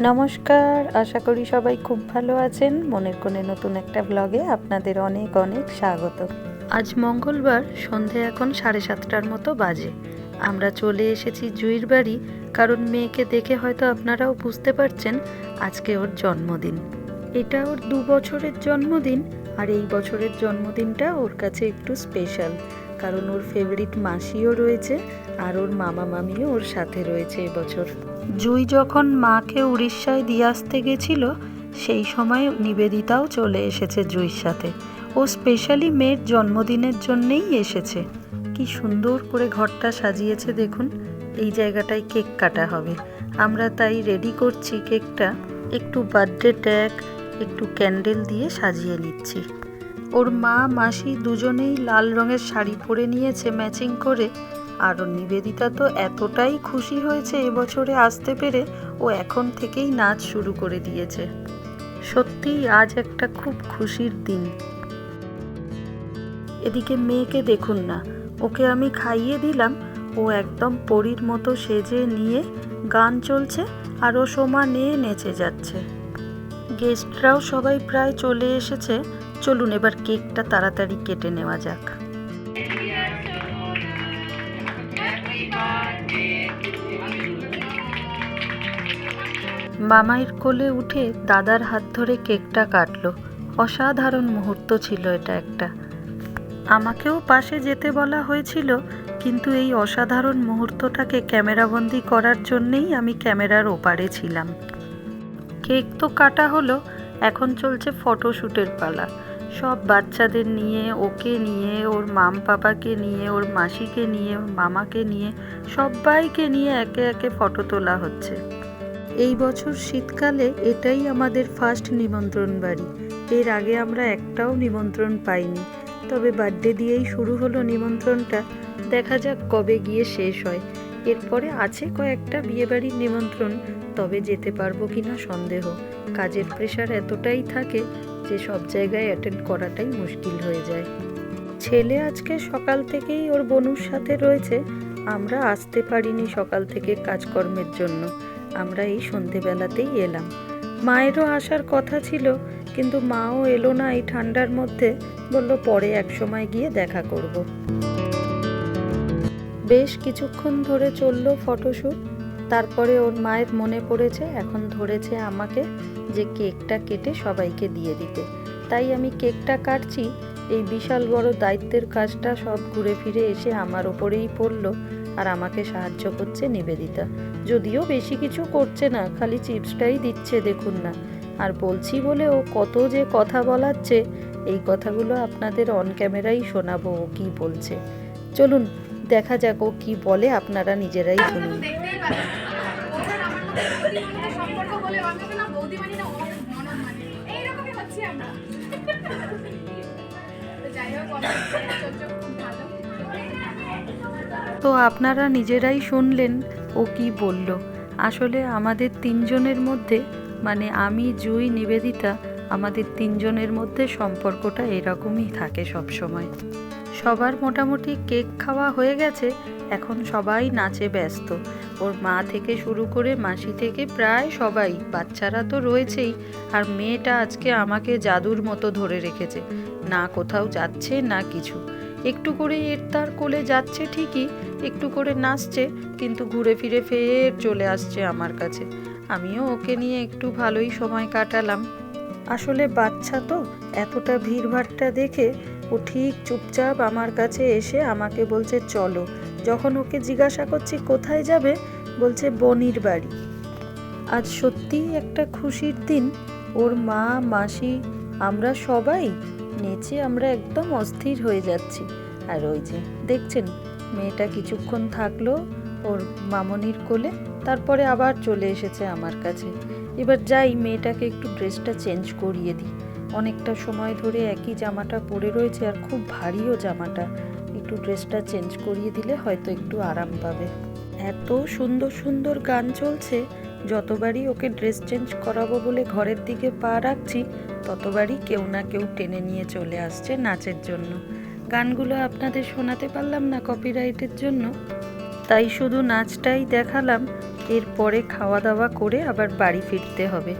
নমস্কার, আশা করি সবাই খুব ভালো আছেন। মনের কোণে নতুন একটা ব্লগে আপনাদের অনেক অনেক স্বাগত। আজ মঙ্গলবার, সন্ধে এখন 7:30টার মতো বাজে। আমরা চলে এসেছি জুঁইর বাড়ি, কারণ মেয়েকে দেখে হয়তো আপনারাও বুঝতে পারছেন আজকে ওর জন্মদিন। এটা ওর 2 বছরের জন্মদিন, আর এই বছরের জন্মদিনটা ওর কাছে একটু স্পেশাল, কারণ ওর ফেভারিট মাসিও রয়েছে আর ওর মামা মামিও ওর সাথে রয়েছে এবছর। জুঁই যখন মাকে উড়িষ্যায় দিয়ে আসতে গেছিল, সেই সময় নিবেদিতাও চলে এসেছে জুঁইর সাথে। ও স্পেশালি মেয়ের জন্মদিনের জন্যেই এসেছে। কি সুন্দর করে ঘরটা সাজিয়েছে দেখুন। এই জায়গাটায় কেক কাটা হবে, আমরা তাই রেডি করছি কেকটা। একটু বার্থডে ট্যাগ, একটু ক্যান্ডেল দিয়ে সাজিয়ে নিচ্ছি। ওর মা মাসি দুজনেই লাল রঙের শাড়ি পরে নিয়েছে ম্যাচিং করে। আর নিবেদিতা তো এতটাই খুশি হয়েছে এবছরে আসতে পেরে, ও এখন থেকেই নাচ শুরু করে দিয়েছে। সত্যিই আজ একটা খুব খুশির দিন। এদিকে মেয়েকে দেখুন না, ওকে আমি খাইয়ে দিলাম, ও একদম পরীর মতো সেজে নিয়ে গান চলছে আর ও সমানে নেচে যাচ্ছে। গেস্টরাও সবাই প্রায় চলে এসেছে। চলুন এবার কেকটা তাড়াতাড়ি কেটে নেওয়া যাক। মামাইয়ের কোলে উঠে দাদার হাত ধরে কেকটা কাটলো। অসাধারণ মুহূর্ত ছিল এটা একটা। আমাকেও পাশে যেতে বলা হয়েছিল, কিন্তু এই অসাধারণ মুহূর্তটাকে ক্যামেরাবন্দি করার জন্যেই আমি ক্যামেরার ওপারে ছিলাম। কেক তো কাটা হলো, এখন চলছে ফটোশ্যুটের পালা। সব বাচ্চাদের নিয়ে, ওকে নিয়ে, ওর মাম পাপাকে নিয়ে, ওর মাসিকে নিয়ে, ওর মামাকে নিয়ে, সবাইকে নিয়ে একে একে ফটো তোলা হচ্ছে। এই বছর শীতকালে এটাই আমাদের ফার্স্ট নিমন্ত্রণ বাড়ি। এর আগে আমরা একটাও নিমন্ত্রণ পাইনি, তবে বার্থডে দিয়েই শুরু হলো নিমন্ত্রণটা। দেখা যাক কবে গিয়ে শেষ হয়। এরপরে আছে কয়েকটা বিয়েবাড়ির নিমন্ত্রণ, তবে যেতে পারবো কিনা সন্দেহ। কাজের প্রেশার এতটাই থাকে যে সব জায়গায় অ্যাটেন্ড করাটাই মুশকিল হয়ে যায়। ছেলে আজকে সকাল থেকেই ওর বনুর সাথে রয়েছে। আমরা আসতে পারিনি সকাল থেকে কাজকর্মের জন্য, আমরা এই সন্ধেবেলাতেই এলাম। মায়েরও আসার কথা ছিল, কিন্তু মাও এলো না এই ঠান্ডার মধ্যে। বলল পরে এক সময় গিয়ে দেখা করব। বেশ কিছুক্ষণ ধরে চললো ফটোশ্যুট। তারপরে ওর মায়ের মনে পড়েছে, এখন ধরেছে আমাকে যে কেকটা কেটে সবাইকে দিয়ে দিতে। তাই আমি কেকটা কাটছি। এই বিশাল বড় দায়িত্বের কাজটা সব ঘুরে ফিরে এসে আমার ওপরেই পড়লো, আর আমাকে সাহায্য করছে নিবেদিতা। যদিও বেশি কিছু করছে না, খালি চিপসটাই দিচ্ছে দেখুন না। আর বলছি বলে ও কত যে কথা বলাচ্ছে, এই কথাগুলো আপনাদের অন ক্যামেরাই শোনাবো ও কি বলছে। চলুন দেখা যাক ও কি বলে, আপনারা নিজেরাই শুনুন। তো আপনারা নিজেরাই শুনলেন ও কি বলল। আসলে আমাদের তিনজনের মধ্যে, মানে আমি, জুঁই, নিবেদিতা, আমাদের তিনজনের মধ্যে সম্পর্কটা এরকমই থাকে সব সময়। সবার মোটামুটি কেক খাওয়া হয়ে গেছে, এখন সবাই নাচে ব্যস্ত। ওর মা থেকে শুরু করে মাসি থেকে প্রায় সবাই, বাচ্চারা তো রয়েছেই। আর মেয়েটা আজকে আমাকে জাদুর মতো ধরে রেখেছে, না কোথাও যাচ্ছে না কিছু। একটু করে এর তার কোলে যাচ্ছে ঠিকই, একটু করে নাচছে, কিন্তু ঘুরে ফিরে ফের চলে আসছে আমার কাছে। আমিও ওকে নিয়ে একটু ভালোই সময় কাটালাম। আসলে বাচ্চা তো, এতটা ভিড়ভাড়টা দেখে ও ঠিক চুপচাপ আমার কাছে এসে আমাকে বলছে চলো। যখন ওকে জিজ্ঞাসা করছি কোথায় যাবে, বলছে বনির বাড়ি। আজ সত্যিই একটা খুশির দিন। ওর মা, মাসি, আমরা সবাই নেচে আমরা একদম অস্থির হয়ে যাচ্ছি। আর ওই যে দেখছেন, মেয়েটা কিছুক্ষণ থাকলো ওর মামনির কোলে, তারপরে আবার চলে এসেছে আমার কাছে। এবার যাই, মেয়েটাকে একটু ড্রেসটা চেঞ্জ করিয়ে দিই। অনেকটা সময় ধরে একই জামাটা পরে রয়েছে, আর খুব ভারীও জামাটা। একটু ড্রেসটা চেঞ্জ করিয়ে দিলে হয়তো একটু আরাম পাবে। এত সুন্দর সুন্দর গান চলছে, যতবারই ওকে ড্রেস চেঞ্জ করাবো বলে ঘরের দিকে পা রাখছি, ততবারই কেউ না কেউ টেনে নিয়ে চলে আসছে নাচের জন্য। গানগুলো আপনাদের শোনাতে পারলাম না কপিরাইটের জন্য, তাই শুধু নাচটাই দেখালাম। এরপরে খাওয়া দাওয়া করে আবার বাড়ি ফিরতে হবে।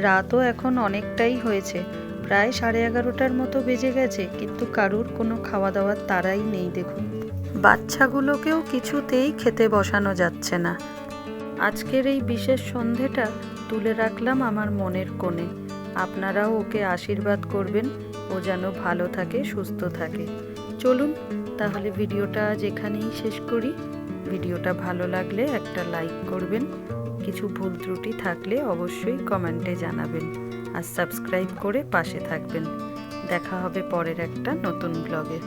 রাতও এখন অনেকটাই হয়েছে, প্রায় 11:30টার মতো বেজে গেছে, কিন্তু কারুর কোনো খাওয়া দাওয়ার তাড়াই নেই। দেখুন, বাচ্চাগুলোকেও কিছুতেই খেতে বসানো যাচ্ছে না। আজকের এই বিশেষ সন্ধেটা তুলে রাখলাম আমার মনের কোণে। আপনারাও ওকে আশীর্বাদ করবেন, ও যেন ভালো থাকে, সুস্থ থাকে। চলুন তাহলে ভিডিওটা আজ এখানেই শেষ করি। ভিডিওটা ভালো লাগলে একটা লাইক করবেন, কিছু ভুল ত্রুটি থাকলে অবশ্যই কমেন্টে জানাবেন, আর সাবস্ক্রাইব করে পাশে থাকবেন। দেখা হবে পরের একটা নতুন ব্লগে।